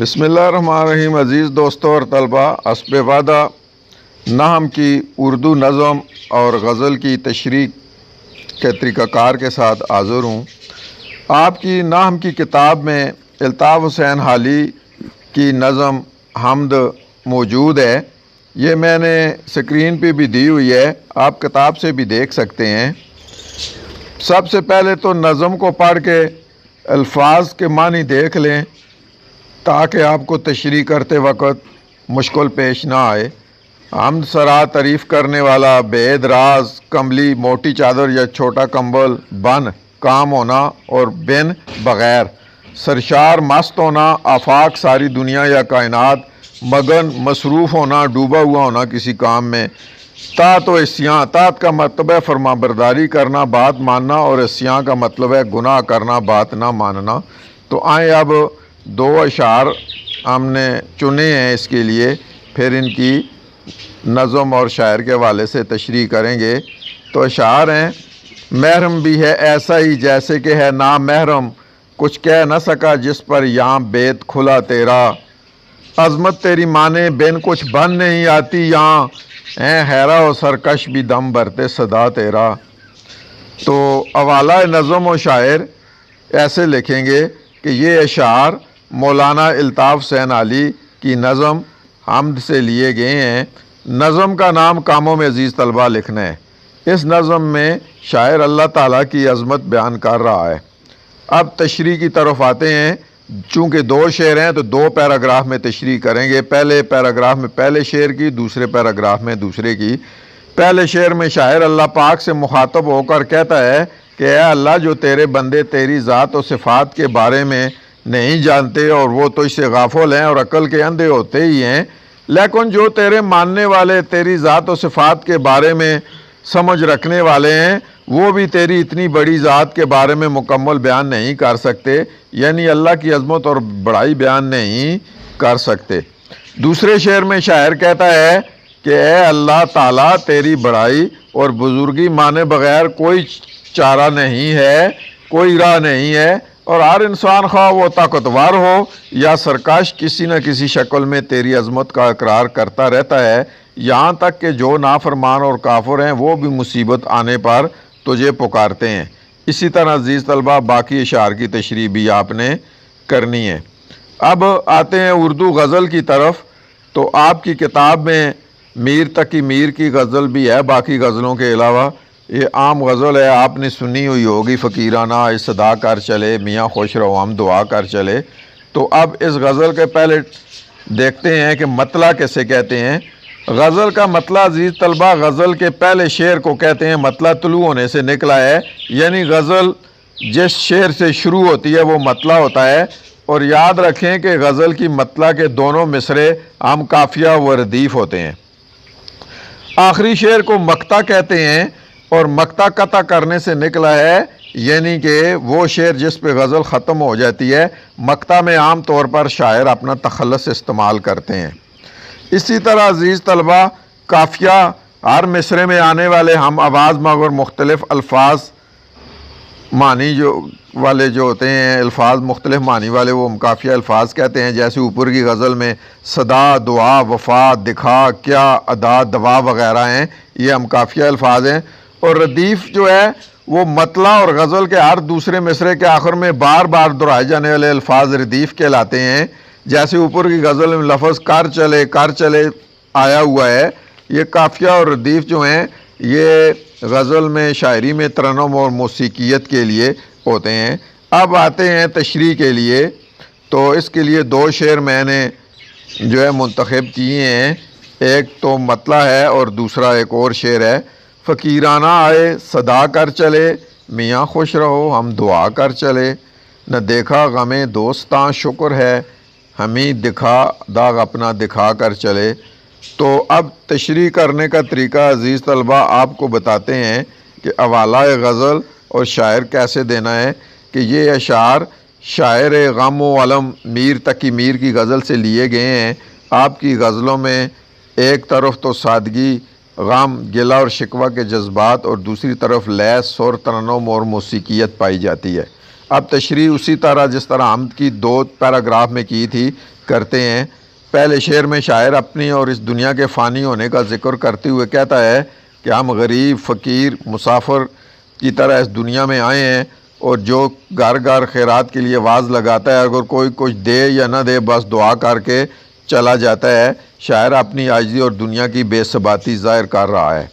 بسم اللہ الرحمن الرحیم۔ عزیز دوستوں اور طلبہ، حسب وعدہ نحم کی اردو نظم اور غزل کی تشریح کے طریقہ کار کے ساتھ حاضر ہوں۔ آپ کی نحم کی کتاب میں الطاف حسین حالی کی نظم حمد موجود ہے۔ یہ میں نے سکرین پہ بھی دی ہوئی ہے، آپ کتاب سے بھی دیکھ سکتے ہیں۔ سب سے پہلے تو نظم کو پڑھ کے الفاظ کے معنی دیکھ لیں تاکہ آپ کو تشریح کرتے وقت مشکل پیش نہ آئے۔ حمد سرا تعریف کرنے والا، بید راز، کملی موٹی چادر یا چھوٹا کمبل، بن کام ہونا اور بن بغیر، سرشار مست ہونا، آفاق ساری دنیا یا کائنات، مگن مصروف ہونا، ڈوبا ہوا ہونا کسی کام میں، طاعت و عصیاں، طاعت کا مطلب ہے فرما برداری کرنا، بات ماننا، اور عصیاں کا مطلب ہے گناہ کرنا، بات نہ ماننا۔ تو آئیں اب دو اشعار ہم نے چنے ہیں اس کے لیے، پھر ان کی نظم اور شاعر کے حوالے سے تشریح کریں گے۔ تو اشعار ہیں: محرم بھی ہے ایسا ہی جیسے کہ ہے نامحرم، کچھ کہہ نہ سکا جس پر یہاں بیت کھلا تیرا، عظمت تیری مانے بن کچھ بن نہیں آتی یہاں، حیرہ و سرکش بھی دم بھرتے صدا تیرا۔ تو حوالہ نظم و شاعر ایسے لکھیں گے کہ یہ اشعار مولانا الطاف حسین حالی کی نظم حمد سے لیے گئے ہیں۔ نظم کا نام کاموں میں عزیز طلبہ لکھنا ہے۔ اس نظم میں شاعر اللہ تعالیٰ کی عظمت بیان کر رہا ہے۔ اب تشریح کی طرف آتے ہیں۔ چونکہ دو شعر ہیں تو دو پیراگراف میں تشریح کریں گے، پہلے پیراگراف میں پہلے شعر کی، دوسرے پیراگراف میں دوسرے کی۔ پہلے شعر میں شاعر اللہ پاک سے مخاطب ہو کر کہتا ہے کہ اے اللہ، جو تیرے بندے تیری ذات و صفات کے بارے میں نہیں جانتے اور وہ تجھ سے غافل ہیں اور عقل کے اندھے ہوتے ہی ہیں، لیکن جو تیرے ماننے والے تیری ذات و صفات کے بارے میں سمجھ رکھنے والے ہیں، وہ بھی تیری اتنی بڑی ذات کے بارے میں مکمل بیان نہیں کر سکتے، یعنی اللہ کی عظمت اور بڑائی بیان نہیں کر سکتے۔ دوسرے شعر میں شاعر کہتا ہے کہ اے اللہ تعالیٰ، تیری بڑائی اور بزرگی مانے بغیر کوئی چارہ نہیں ہے، کوئی راہ نہیں ہے، اور ہر انسان خواہ وہ طاقتور ہو یا سرکش کسی نہ کسی شکل میں تیری عظمت کا اقرار کرتا رہتا ہے، یہاں تک کہ جو نافرمان اور کافر ہیں وہ بھی مصیبت آنے پر تجھے پکارتے ہیں۔ اسی طرح عزیز طلبہ باقی اشعار کی تشریح بھی آپ نے کرنی ہے۔ اب آتے ہیں اردو غزل کی طرف۔ تو آپ کی کتاب میں میر تقی میر کی غزل بھی ہے باقی غزلوں کے علاوہ۔ یہ عام غزل ہے، آپ نے سنی ہوئی ہوگی: فقیرانہ اے صدا کر چلے، میاں خوش رہو ہم دعا کر چلے۔ تو اب اس غزل کے پہلے دیکھتے ہیں کہ مطلع کیسے کہتے ہیں۔ غزل کا مطلع عزیز طلبہ غزل کے پہلے شعر کو کہتے ہیں مطلع طلوع ہونے سے نکلا ہے، یعنی غزل جس شعر سے شروع ہوتی ہے وہ مطلع ہوتا ہے۔ اور یاد رکھیں کہ غزل کی مطلع کے دونوں مصرے ہم قافیہ و ردیف ہوتے ہیں۔ آخری شعر کو مقطع کہتے ہیں، اور مقطع قطع کرنے سے نکلا ہے، یعنی کہ وہ شعر جس پہ غزل ختم ہو جاتی ہے۔ مقطع میں عام طور پر شاعر اپنا تخلص استعمال کرتے ہیں۔ اسی طرح عزیز طلبہ قافیہ، ہر مصرے میں آنے والے ہم آواز مگر مختلف الفاظ معنی والے جو ہوتے ہیں، الفاظ مختلف معنی والے، وہ ہم قافیہ الفاظ کہتے ہیں۔ جیسے اوپر کی غزل میں صدا، دعا، وفا، دکھا، کیا، ادا، دوا وغیرہ ہیں، یہ ہم قافیہ الفاظ ہیں۔ اور ردیف جو ہے وہ مطلع اور غزل کے ہر دوسرے مصرے کے آخر میں بار بار دہرائے جانے والے الفاظ ردیف کہلاتے ہیں۔ جیسے اوپر کی غزل میں لفظ کر چلے آیا ہوا ہے، یہ قافیہ اور ردیف جو ہیں یہ غزل میں، شاعری میں ترنم اور موسیقیت کے لیے ہوتے ہیں۔ اب آتے ہیں تشریح کے لیے۔ تو اس کے لیے دو شعر میں نے جو ہے منتخب کیے ہیں، ایک تو مطلع ہے اور دوسرا ایک اور شعر ہے: فقیرانہ آئے صدا کر چلے، میاں خوش رہو ہم دعا کر چلے، نہ دیکھا غم دوستاں شکر ہے، ہمیں دکھا داغ اپنا دکھا کر چلے۔ تو اب تشریح کرنے کا طریقہ عزیز طلبہ آپ کو بتاتے ہیں کہ حوالہ غزل اور شاعر کیسے دینا ہے۔ کہ یہ اشعار شاعر غم و علم میر تقی میر کی غزل سے لیے گئے ہیں۔ آپ کی غزلوں میں ایک طرف تو سادگی، غم، گلہ اور شکوہ کے جذبات، اور دوسری طرف لے، سر، ترنم اور موسیقیت پائی جاتی ہے۔ اب تشریح اسی طرح جس طرح حمد کی 2 پیراگراف میں کی تھی کرتے ہیں۔ پہلے شعر میں شاعر اپنی اور اس دنیا کے فانی ہونے کا ذکر کرتے ہوئے کہتا ہے کہ ہم غریب، فقیر، مسافر کی طرح اس دنیا میں آئے ہیں، اور جو گھر گھر خیرات کے لیے آواز لگاتا ہے، اگر کوئی کچھ دے یا نہ دے بس دعا کر کے چلا جاتا ہے۔ شاعر اپنی عاجزی اور دنیا کی بے ثباتی ظاہر کر رہا ہے۔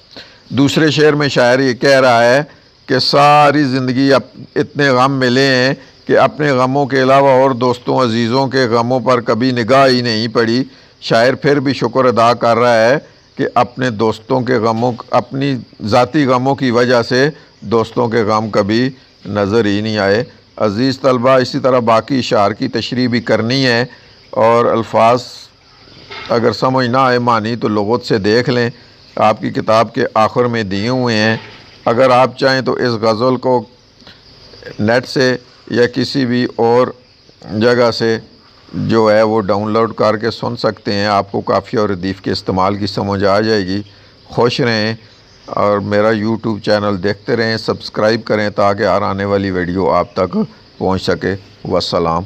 دوسرے شعر میں شاعر یہ کہہ رہا ہے کہ ساری زندگی اتنے غم ملے ہیں کہ اپنے غموں کے علاوہ اور دوستوں عزیزوں کے غموں پر کبھی نگاہ ہی نہیں پڑی۔ شاعر پھر بھی شکر ادا کر رہا ہے کہ اپنے دوستوں کے غموں، اپنی ذاتی غموں کی وجہ سے دوستوں کے غم کبھی نظر ہی نہیں آئے۔ عزیز طلبہ، اسی طرح باقی اشعار کی تشریح بھی کرنی ہے، اور الفاظ اگر سمجھ نہ آئے معنی تو لغت سے دیکھ لیں، آپ کی کتاب کے آخر میں دیے ہوئے ہیں۔ اگر آپ چاہیں تو اس غزل کو نیٹ سے یا کسی بھی اور جگہ سے جو ہے وہ ڈاؤن لوڈ کر کے سن سکتے ہیں۔ آپ کو قافیہ اور ردیف کے استعمال کی سمجھ آ جائے گی۔ خوش رہیں اور میرا یوٹیوب چینل دیکھتے رہیں، سبسکرائب کریں تاکہ ہر آنے والی ویڈیو آپ تک پہنچ سکے۔ والسلام۔